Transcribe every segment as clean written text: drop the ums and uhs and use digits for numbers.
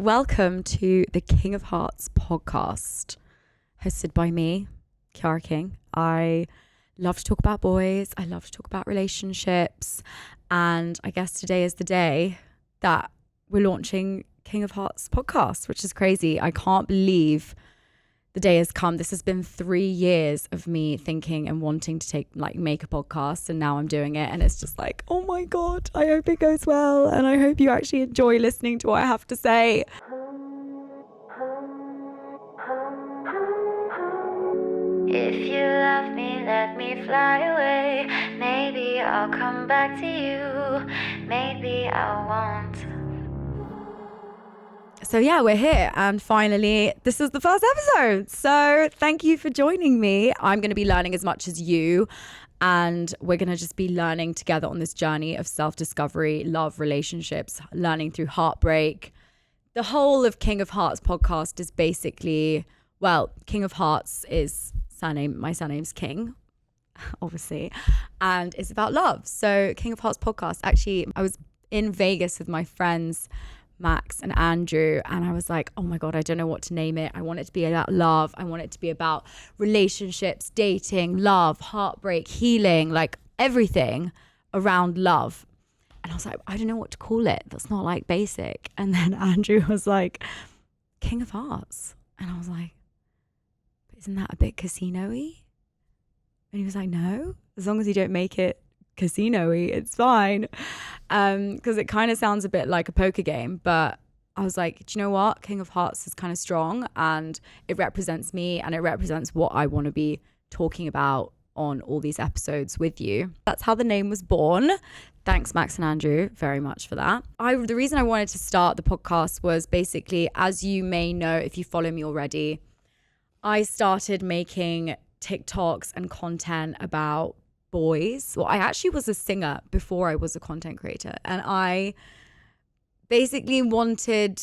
Welcome to the King of Hearts podcast, hosted by me, Chiara King. I love to talk about boys. I love to talk about relationships. And I guess today is the day that we're launching King of Hearts podcast, which is crazy. I can't believe the day has come. This has been 3 years of me thinking and wanting to make a podcast, and now I'm doing it, and it's just like, oh my God, I hope it goes well, and I hope you actually enjoy listening to what I have to say. If you love me, let me fly away. Maybe I'll come back to you. Maybe I won't. So yeah, we're here, and finally this is the first episode, so thank you for joining me. I'm going to be learning as much as you, and we're going to just be learning together on this journey of self-discovery, love, relationships, learning through heartbreak. The whole of King of Hearts podcast is basically, well, King of Hearts is my surname's King, obviously, and it's about love. So King of Hearts podcast, actually, I was in Vegas with my friends Max and Andrew, and I was like, oh my God, I don't know what to name it. I want it to be about love. I want it to be about relationships, dating, love, heartbreak, healing, like everything around love. And I was like, I don't know what to call it. That's not like basic. And then Andrew was like, King of Hearts. And I was like, isn't that a bit casino-y? And he was like, no, as long as you don't make it casino-y, it's fine. Because it kind of sounds a bit like a poker game. But I was like, do you know what? King of Hearts is kind of strong, and it represents me, and it represents what I want to be talking about on all these episodes with you. That's how the name was born. Thanks, Max and Andrew, very much for that. The reason I wanted to start the podcast was basically, as you may know, if you follow me already, I started making TikToks and content about boys. Well, I actually was a singer before I was a content creator, and I basically wanted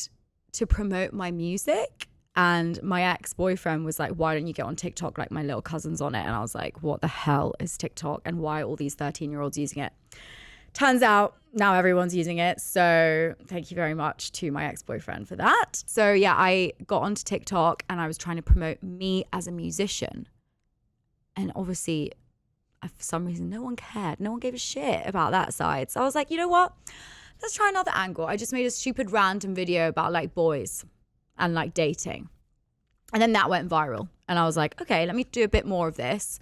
to promote my music. And my ex-boyfriend was like, why don't you get on TikTok? Like, my little cousin's on it. And I was like, what the hell is TikTok, and why are all these 13-year-olds using it? Turns out now everyone's using it. So thank you very much to my ex-boyfriend for that. So yeah, I got onto TikTok and I was trying to promote me as a musician. And obviously, for some reason, no one cared. No one gave a shit about that side. So I was like, you know what? Let's try another angle. I just made a stupid random video about like boys and like dating. And then that went viral. And I was like, okay, let me do a bit more of this.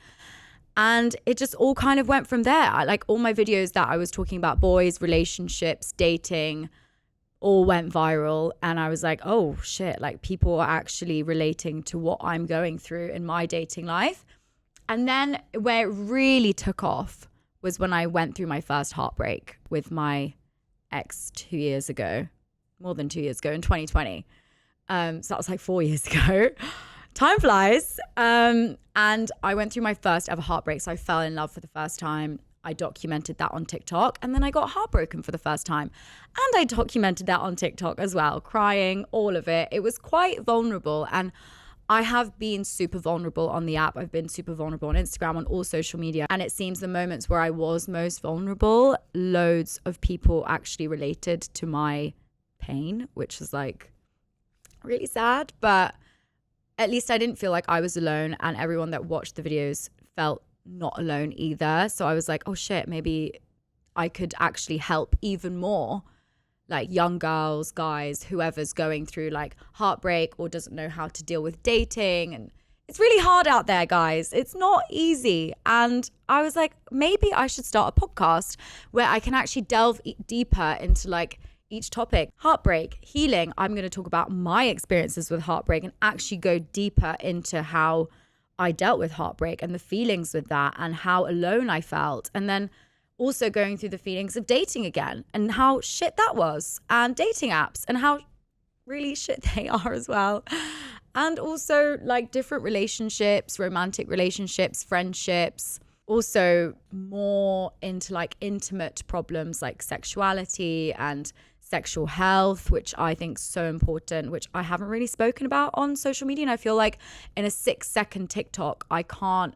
And it just all kind of went from there. All my videos that I was talking about boys, relationships, dating, all went viral. And I was like, oh shit, like people are actually relating to what I'm going through in my dating life. And then where it really took off was when I went through my first heartbreak with my ex 2 years ago, more than 2 years ago, in 2020. So that was like 4 years ago. Time flies. And I went through my first ever heartbreak. So I fell in love for the first time. I documented that on TikTok, and then I got heartbroken for the first time. And I documented that on TikTok as well, crying, all of it. It was quite vulnerable. And I have been super vulnerable on the app. I've been super vulnerable on Instagram, on all social media. And it seems the moments where I was most vulnerable, loads of people actually related to my pain, which is like really sad. But at least I didn't feel like I was alone, and everyone that watched the videos felt not alone either. So I was like, oh shit, maybe I could actually help even more like young girls, guys, whoever's going through like heartbreak or doesn't know how to deal with dating. And it's really hard out there, guys. It's not easy. And I was like, maybe I should start a podcast where I can actually delve deeper into like each topic. Heartbreak, healing. I'm going to talk about my experiences with heartbreak and actually go deeper into how I dealt with heartbreak and the feelings with that and how alone I felt. And then also going through the feelings of dating again and how shit that was, and dating apps and how really shit they are as well. And also like different relationships, romantic relationships, friendships, also more into like intimate problems like sexuality and sexual health, which I think is so important, which I haven't really spoken about on social media. And I feel like in a 6-second TikTok, I can't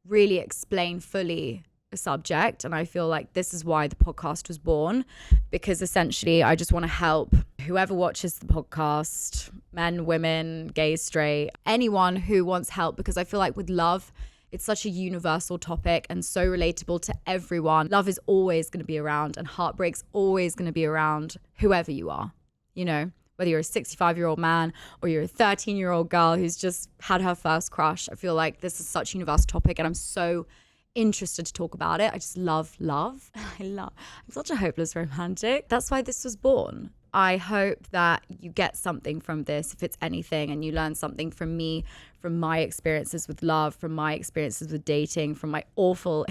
really explain fully subject. And I feel like this is why the podcast was born, because essentially I just want to help whoever watches the podcast, men, women, gay, straight, anyone who wants help, because I feel like with love, it's such a universal topic and so relatable to everyone. Love is always going to be around, and heartbreak's always going to be around, whoever you are, you know, whether you're a 65-year-old man or you're a 13-year-old girl who's just had her first crush. I feel like this is such a universal topic, and I'm so interested to talk about it. I just love love. I'm such a hopeless romantic. That's why this was born. I hope that you get something from this, if it's anything, and you learn something from me, from my experiences with love, from my experiences with dating, from my awful,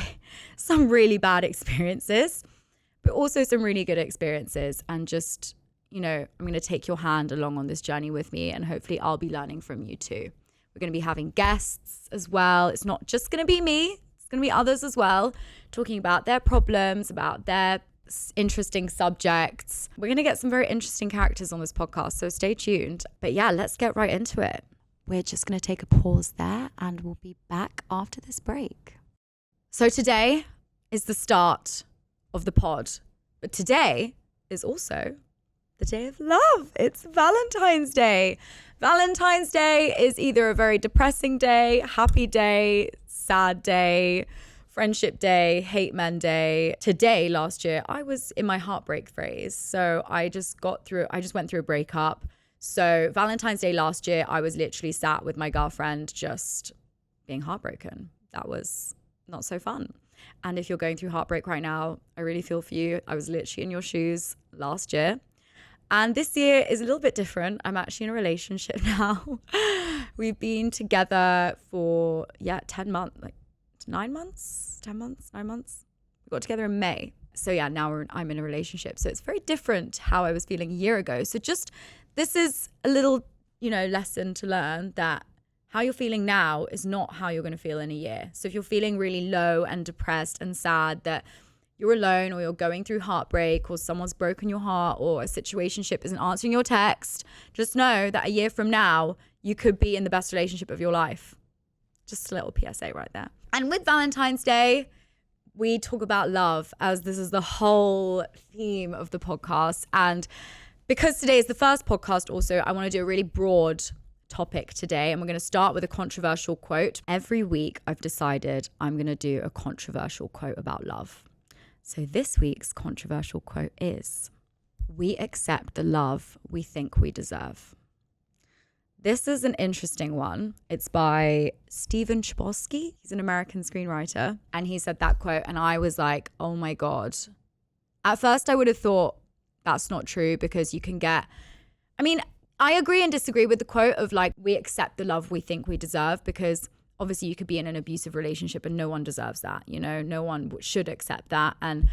some really bad experiences, but also some really good experiences. And just, you know, I'm going to take your hand along on this journey with me, and hopefully I'll be learning from you too. We're going to be having guests as well. It's not just going to be me. Going to be others as well, talking about their problems, about their interesting subjects. We're going to get some very interesting characters on this podcast, so stay tuned. But yeah, let's get right into it. We're just going to take a pause there, and we'll be back after this break. So today is the start of the pod, but today is also the day of love. It's Valentine's Day. Valentine's Day is either a very depressing day, happy day, sad day, friendship day, hate men day. Today, last year, I was in my heartbreak phase. So I just went through a breakup. So Valentine's Day last year, I was literally sat with my girlfriend just being heartbroken. That was not so fun. And if you're going through heartbreak right now, I really feel for you. I was literally in your shoes last year. And this year is a little bit different. I'm actually in a relationship now. We've been together for, 10 months, like 9 months, 10 months, 9 months. We got together in May. So yeah, now I'm in a relationship. So it's very different how I was feeling a year ago. So just, this is a little, lesson to learn that how you're feeling now is not how you're going to feel in a year. So if you're feeling really low and depressed and sad that you're alone, or you're going through heartbreak, or someone's broken your heart, or a situationship isn't answering your text, just know that a year from now, you could be in the best relationship of your life. Just a little PSA right there. And with Valentine's Day, we talk about love, as this is the whole theme of the podcast. And because today is the first podcast also, I want to do a really broad topic today. And we're going to start with a controversial quote. Every week I've decided I'm going to do a controversial quote about love. So this week's controversial quote is, "We accept the love we think we deserve." This is an interesting one. It's by Steven Chbosky. He's an American screenwriter. And he said that quote, and I was like, oh my God. At first I would have thought that's not true, because you can get, I agree and disagree with the quote of like, we accept the love we think we deserve, because obviously you could be in an abusive relationship and no one deserves that, no one should accept that. And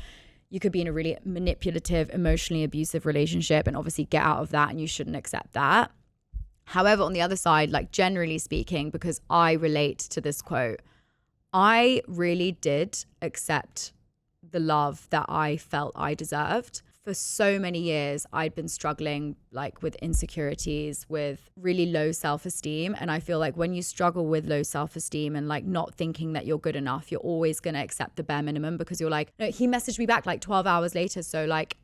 you could be in a really manipulative, emotionally abusive relationship and obviously get out of that, and you shouldn't accept that. However, on the other side, like generally speaking, because I relate to this quote, I really did accept the love that I felt I deserved. For so many years, I'd been struggling like with insecurities, with really low self-esteem. And I feel like when you struggle with low self-esteem and like not thinking that you're good enough, you're always going to accept the bare minimum, because you're like, no, he messaged me back like 12 hours later. So like,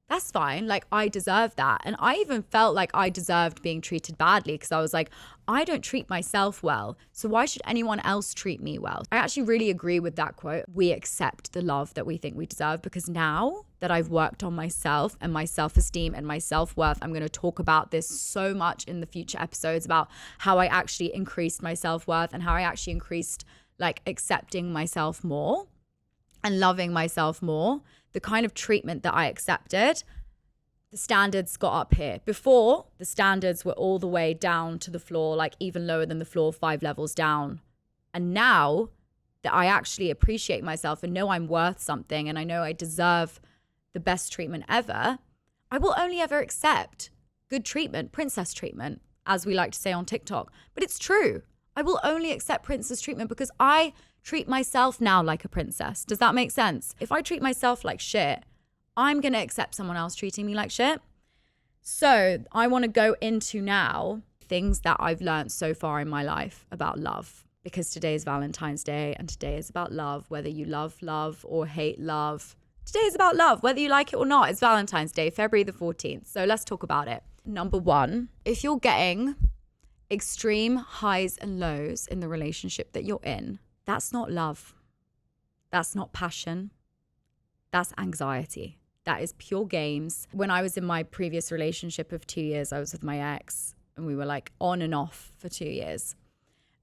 that's fine. Like, I deserve that. And I even felt like I deserved being treated badly, because I was like, I don't treat myself well, so why should anyone else treat me well? I actually really agree with that quote. We accept the love that we think we deserve, because now that I've worked on myself and my self-esteem and my self-worth, I'm going to talk about this so much in the future episodes about how I actually increased my self-worth and how I actually increased like accepting myself more and loving myself more. The kind of treatment that I accepted, the standards got up here. Before, the standards were all the way down to the floor, like even lower than the floor, 5 levels down. And now that I actually appreciate myself and know I'm worth something, and I know I deserve the best treatment ever, I will only ever accept good treatment, princess treatment, as we like to say on TikTok. But it's true. I will only accept princess treatment because I treat myself now like a princess. Does that make sense? If I treat myself like shit, I'm going to accept someone else treating me like shit. So I want to go into now things that I've learned so far in my life about love. because today is Valentine's Day and today is about love, whether you love love or hate love. Today is about love, whether you like it or not. It's Valentine's Day, February the 14th. So let's talk about it. Number one, if you're getting extreme highs and lows in the relationship that you're in, that's not love. That's not passion. That's anxiety. That is pure games. When I was in my previous relationship of 2 years, I was with my ex and we were like on and off for 2 years.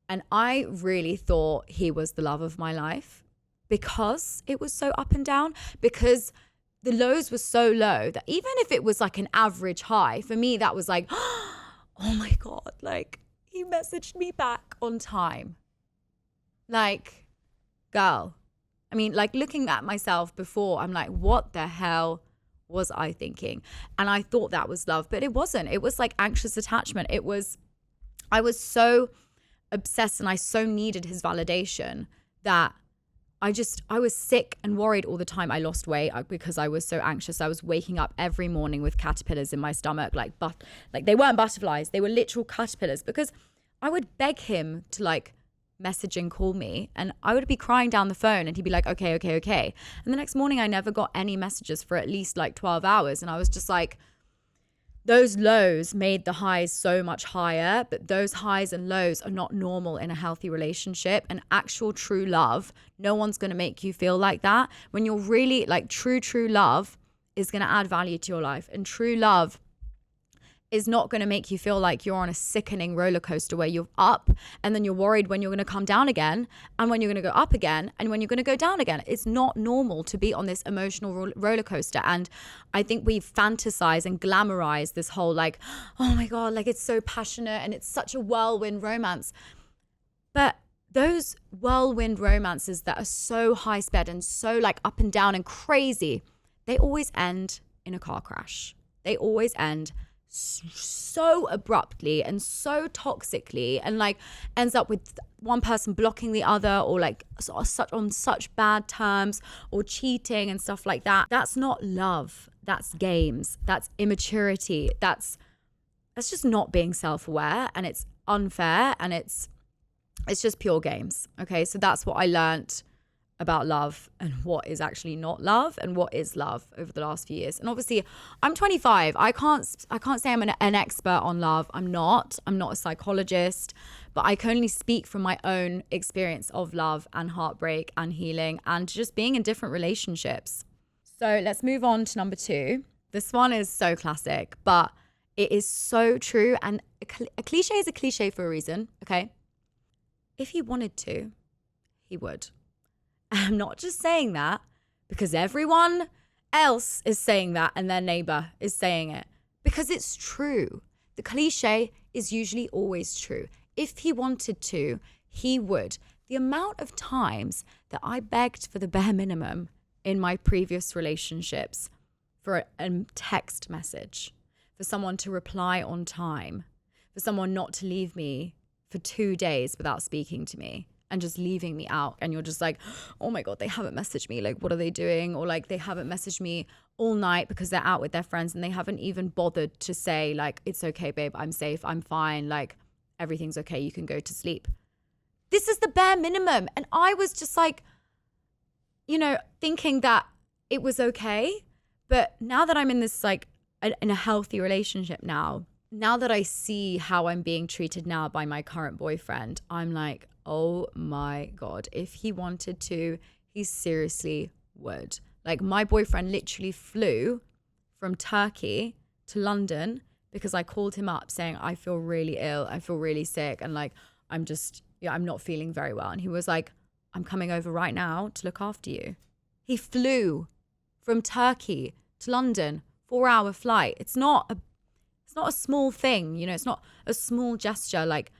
And I really thought he was the love of my life because it was so up and down, because the lows were so low that even if it was like an average high, for me, that was like, oh my God, like he messaged me back on time. Like, girl. I mean, like looking at myself before, I'm like, what the hell was I thinking? And I thought that was love, but it wasn't. It was like anxious attachment. I was so obsessed and I so needed his validation that I was sick and worried all the time. I lost weight because I was so anxious. I was waking up every morning with caterpillars in my stomach, like they weren't butterflies. They were literal caterpillars, because I would beg him to like message and call me, and I would be crying down the phone and he'd be like, okay. And the next morning I never got any messages for at least like 12 hours. And I was just like, those lows made the highs so much higher, but those highs and lows are not normal in a healthy relationship. And actual true love, no one's going to make you feel like that. When you're really like true love is going to add value to your life, and true love is not going to make you feel like you're on a sickening roller coaster where you're up and then you're worried when you're going to come down again, and when you're going to go up again, and when you're going to go down again. It's not normal to be on this emotional roller coaster. And I think we fantasize and glamorize this whole like, oh my God, like it's so passionate and it's such a whirlwind romance. But those whirlwind romances that are so high sped and so like up and down and crazy, they always end in a car crash. They always end so abruptly and so toxically, and like ends up with one person blocking the other, or like on such bad terms, or cheating and stuff like that. That's not love. That's games. That's immaturity. That's just not being self-aware, and it's unfair, and it's just pure games. Okay, so that's what I learned about love and what is actually not love and what is love over the last few years. And obviously I'm 25. I can't say I'm an expert on love. I'm not a psychologist, but I can only speak from my own experience of love and heartbreak and healing and just being in different relationships. So let's move on to number 2. This one is so classic, but it is so true. And a cliche is a cliche for a reason. Okay. If he wanted to, he would. I'm not just saying that because everyone else is saying that and their neighbor is saying it, because it's true. The cliche is usually always true. If he wanted to, he would. The amount of times that I begged for the bare minimum in my previous relationships, for a text message, for someone to reply on time, for someone not to leave me for 2 days without speaking to me and just leaving me out. And you're just like, oh my God, they haven't messaged me. Like, what are they doing? Or like, they haven't messaged me all night because they're out with their friends and they haven't even bothered to say like, it's okay, babe, I'm safe, I'm fine. Like, everything's okay, you can go to sleep. This is the bare minimum. And I was just like, thinking that it was okay. But now that I'm in this like, in a healthy relationship now that I see how I'm being treated now by my current boyfriend, I'm like, oh my God, if he wanted to, he seriously would. Like, my boyfriend literally flew from Turkey to London because I called him up saying, I feel really ill, I feel really sick, and like, I'm not feeling very well. And he was like, I'm coming over right now to look after you. He flew from Turkey to London, 4-hour flight. It's not a small thing, it's not a small gesture. Like,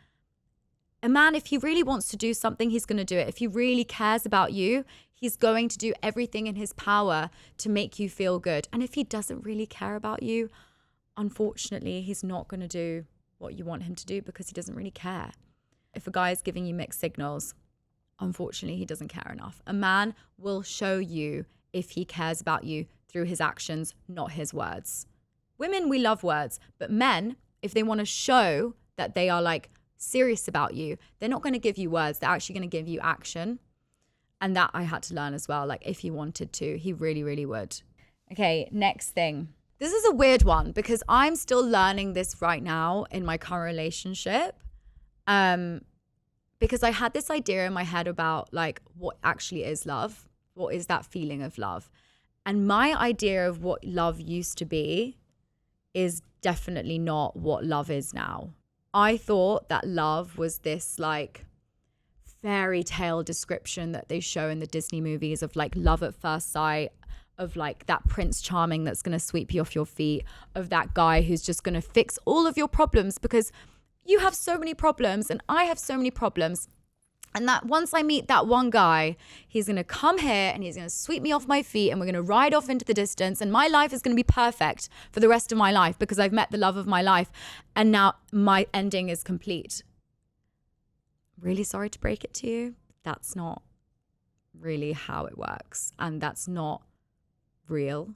a man, if he really wants to do something, he's going to do it. If he really cares about you, he's going to do everything in his power to make you feel good. And if he doesn't really care about you, unfortunately, he's not going to do what you want him to do because he doesn't really care. If a guy is giving you mixed signals, unfortunately, he doesn't care enough. A man will show you if he cares about you through his actions, not his words. Women, we love words, but men, if they want to show that they are like serious about you, they're not going to give you words. They're actually going to give you action. And that I had to learn as well. Like if he wanted to, he really, really would. Okay, next thing. This is a weird one because I'm still learning this right now in my current relationship. Because I had this idea in my head about like what actually is love. What is that feeling of love? And my idea of what love used to be is definitely not what love is now. I thought that love was this like fairy tale description that they show in the Disney movies of like love at first sight, of like that Prince Charming that's going to sweep you off your feet, of that guy who's just going to fix all of your problems because you have so many problems and I have so many problems. And that once I meet that one guy, he's going to come here and he's going to sweep me off my feet and we're going to ride off into the distance and my life is going to be perfect for the rest of my life because I've met the love of my life and now my ending is complete. Really sorry to break it to you. That's not really how it works and that's not real.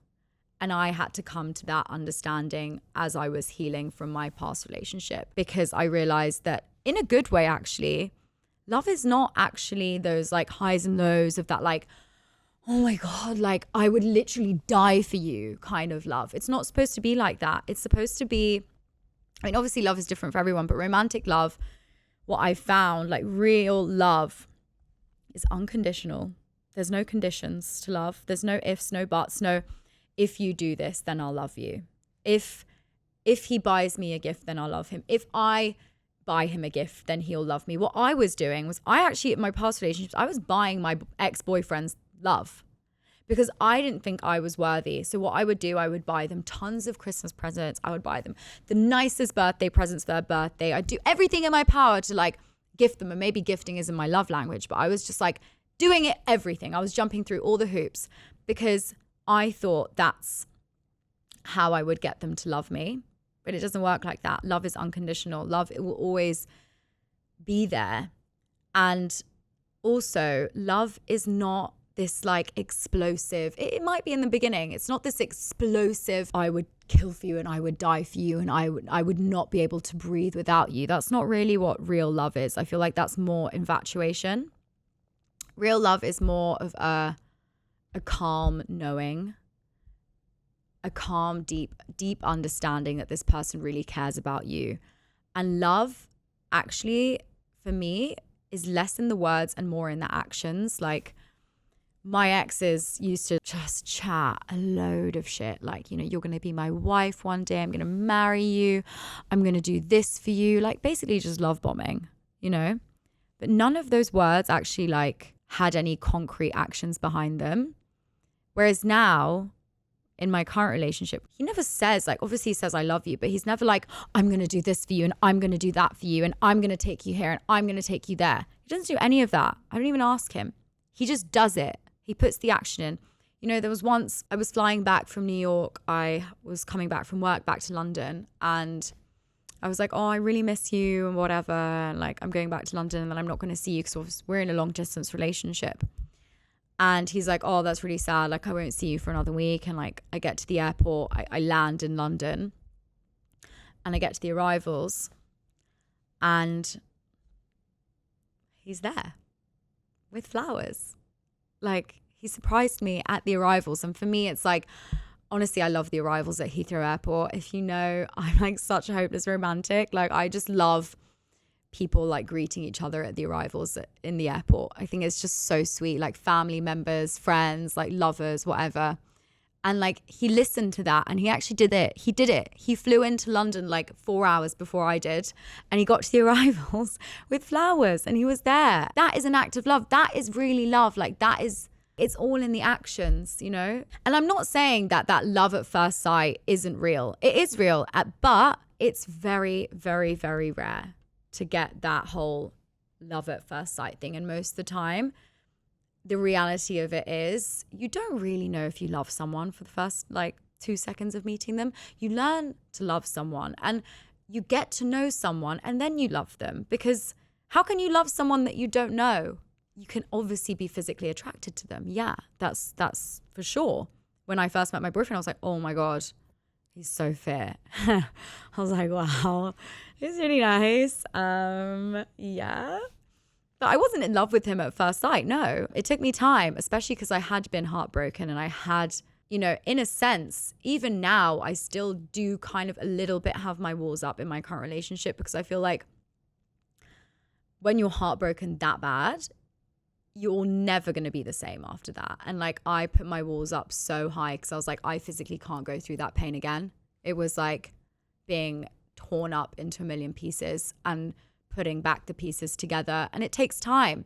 And I had to come to that understanding as I was healing from my past relationship because I realized that in a good way, actually, love is not actually those like highs and lows of that like, oh my God, like I would literally die for you kind of love. It's not supposed to be like that. It's supposed to be, I mean, obviously love is different for everyone, but romantic love, what I found, like real love is unconditional. There's no conditions to love. There's no ifs, no buts, no if you do this, then I'll love you. If he buys me a gift, then I'll love him. If I buy him a gift, then he'll love me. What I was doing was I actually, in my past relationships, I was buying my ex-boyfriends love because I didn't think I was worthy. So what I would do, I would buy them tons of Christmas presents. I would buy them the nicest birthday presents for their birthday. I'd do everything in my power to like gift them. And maybe gifting isn't my love language, but I was just like doing it, everything. I was jumping through all the hoops because I thought that's how I would get them to love me. But it doesn't work like that. Love is unconditional. Love, it will always be there. And also, love is not this like explosive, it might be in the beginning. It's not this explosive, I would kill for you and I would die for you and I would not be able to breathe without you. That's not really what real love is. I feel like that's more infatuation. Real love is more of a calm knowing, a calm, deep understanding that this person really cares about you. And love, actually, for me, is less in the words and more in the actions. Like, my exes used to just chat a load of shit. Like, you know, you're going to be my wife one day. I'm going to marry you. I'm going to do this for you. Like, basically just love bombing, you know? But none of those words actually, like, had any concrete actions behind them. Whereas now, in my current relationship, he never says, like, obviously he says I love you, but he's never like, I'm going to do this for you and I'm going to do that for you and I'm going to take you here and I'm going to take you there. He doesn't do any of that. I don't even ask him. He just does it. He puts the action in. You know, there was once I was flying back from New York. I was coming back from work back to London and I was like, oh, I really miss you and whatever. And like, I'm going back to London and then I'm not going to see you because we're in a long distance relationship. And he's like, oh, that's really sad. Like, I won't see you for another week. And like, I get to the airport, I land in London and I get to the arrivals and he's there with flowers. Like, he surprised me at the arrivals. And for me, it's like, honestly, I love the arrivals at Heathrow Airport. If you know, I'm like such a hopeless romantic. Like, I just love people like greeting each other at the arrivals in the airport. I think it's just so sweet, like family members, friends, like lovers, whatever. And like, he listened to that and he actually did it. He flew into London like 4 hours before I did. And he got to the arrivals with flowers and he was there. That is an act of love. That is really love. Like, that is, it's all in the actions, you know? And I'm not saying that love at first sight isn't real. It is real, but it's very, very, very rare to get that whole love at first sight thing. And most of the time, the reality of it is you don't really know if you love someone for the first like 2 seconds of meeting them. You learn to love someone and you get to know someone and then you love them, because how can you love someone that you don't know? You can obviously be physically attracted to them. Yeah, that's for sure. When I first met my boyfriend, I was like, oh my God, He's so fit. I was like, wow, he's really nice. Yeah. But I wasn't in love with him at first sight. No, it took me time, especially because I had been heartbroken and I had, you know, in a sense, even now, I still do kind of a little bit have my walls up in my current relationship because I feel like when you're heartbroken that bad, you're never going to be the same after that. And like, I put my walls up so high because I was like, I physically can't go through that pain again. It was like being torn up into a million pieces and putting back the pieces together. And it takes time.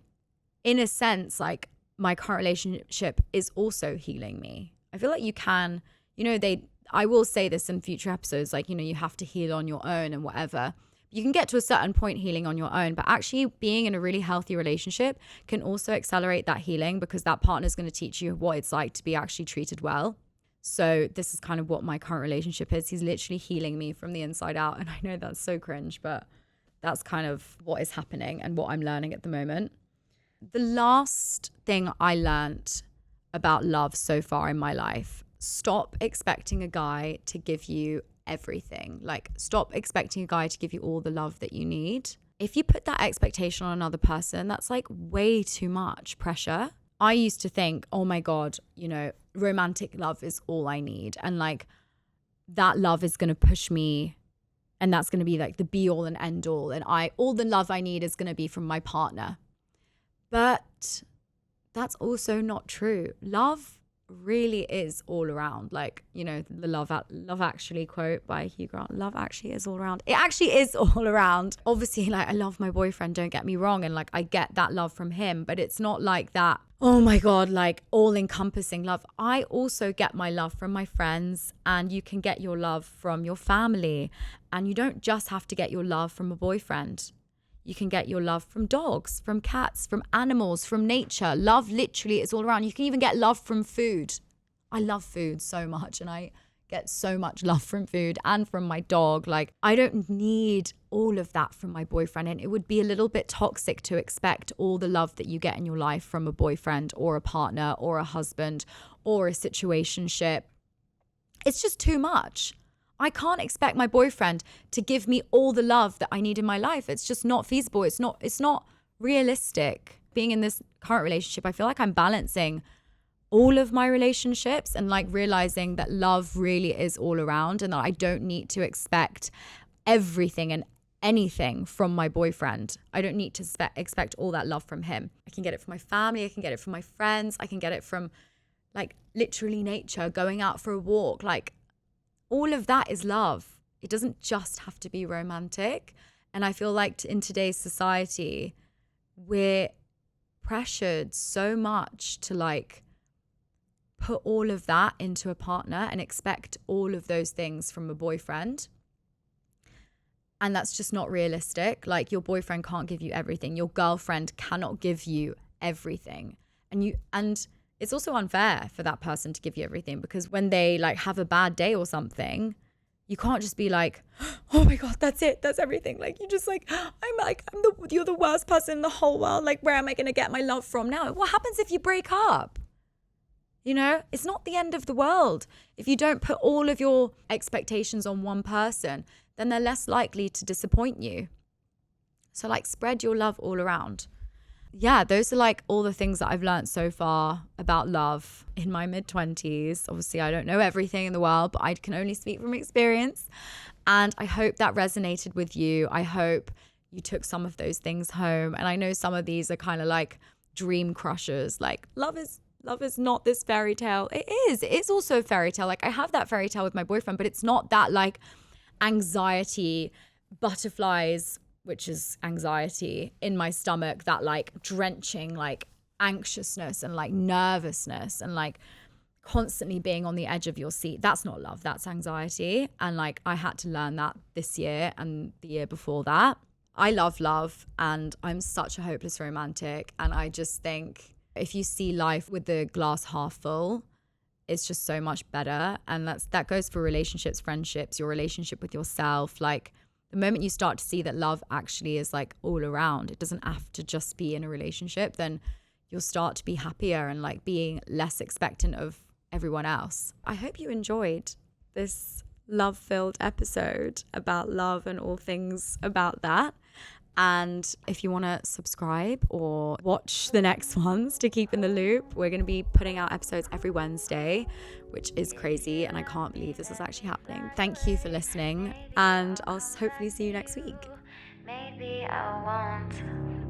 In a sense, like my current relationship is also healing me. I feel like you can, you know, I will say this in future episodes, like, you know, you have to heal on your own and whatever. You can get to a certain point healing on your own, but actually being in a really healthy relationship can also accelerate that healing because that partner is going to teach you what it's like to be actually treated well. So this is kind of what my current relationship is. He's literally healing me from the inside out. And I know that's so cringe, but that's kind of what is happening and what I'm learning at the moment. The last thing I learned about love so far in my life, stop expecting a guy to give you everything. Like, stop expecting a guy to give you all the love that you need. If you put that expectation on another person, that's like way too much pressure. I used to think, oh my God, you know, romantic love is all I need. And like that love is going to push me and that's going to be like the be all and end all. And all the love I need is going to be from my partner. But that's also not true. Love really is all around. Like, you know, the Love Actually quote by Hugh Grant, love actually is all around. It actually is all around. Obviously, like, I love my boyfriend, don't get me wrong, and like I get that love from him, but it's not like that, oh my God, like all encompassing love. I also get my love from my friends, and you can get your love from your family, and you don't just have to get your love from a boyfriend. You can get your love from dogs, from cats, from animals, from nature. Love literally is all around. You can even get love from food. I love food so much and I get so much love from food and from my dog. Like, I don't need all of that from my boyfriend, and it would be a little bit toxic to expect all the love that you get in your life from a boyfriend or a partner or a husband or a situationship. It's just too much. I can't expect my boyfriend to give me all the love that I need in my life. It's just not feasible. It's not realistic. Being in this current relationship, I feel like I'm balancing all of my relationships and like realizing that love really is all around and that I don't need to expect everything and anything from my boyfriend. I don't need to expect all that love from him. I can get it from my family. I can get it from my friends. I can get it from like literally nature, going out for a walk. Like, all of that is love. It doesn't just have to be romantic. And I feel like in today's society, we're pressured so much to like put all of that into a partner and expect all of those things from a boyfriend. And that's just not realistic. Like, your boyfriend can't give you everything. Your girlfriend cannot give you everything. And it's also unfair for that person to give you everything, because when they like have a bad day or something, you can't just be like, oh my God, that's it, that's everything. Like, you just like, you're the worst person in the whole world. Like, where am I going to get my love from now? What happens if you break up? You know, it's not the end of the world. If you don't put all of your expectations on one person, then they're less likely to disappoint you. So like, spread your love all around. Yeah, those are like all the things that I've learned so far about love in my mid-20s. Obviously, I don't know everything in the world, but I can only speak from experience. And I hope that resonated with you. I hope you took some of those things home. And I know some of these are kind of like dream crushers. Like, love is not this fairy tale. It is. It is also a fairy tale. Like, I have that fairy tale with my boyfriend, but it's not that like anxiety, butterflies, which is anxiety in my stomach, that like drenching like anxiousness and like nervousness and like constantly being on the edge of your seat. That's not love, that's anxiety. And like, I had to learn that this year and the year before that. I love love and I'm such a hopeless romantic. And I just think if you see life with the glass half full, it's just so much better. And that goes for relationships, friendships, your relationship with yourself. Like, the moment you start to see that love actually is like all around, it doesn't have to just be in a relationship, then you'll start to be happier and like being less expectant of everyone else. I hope you enjoyed this love-filled episode about love and all things about that. And if you want to subscribe or watch the next ones to keep in the loop, we're going to be putting out episodes every Wednesday, which is crazy. And I can't believe this is actually happening. Thank you for listening. And I'll hopefully see you next week. Maybe I won't.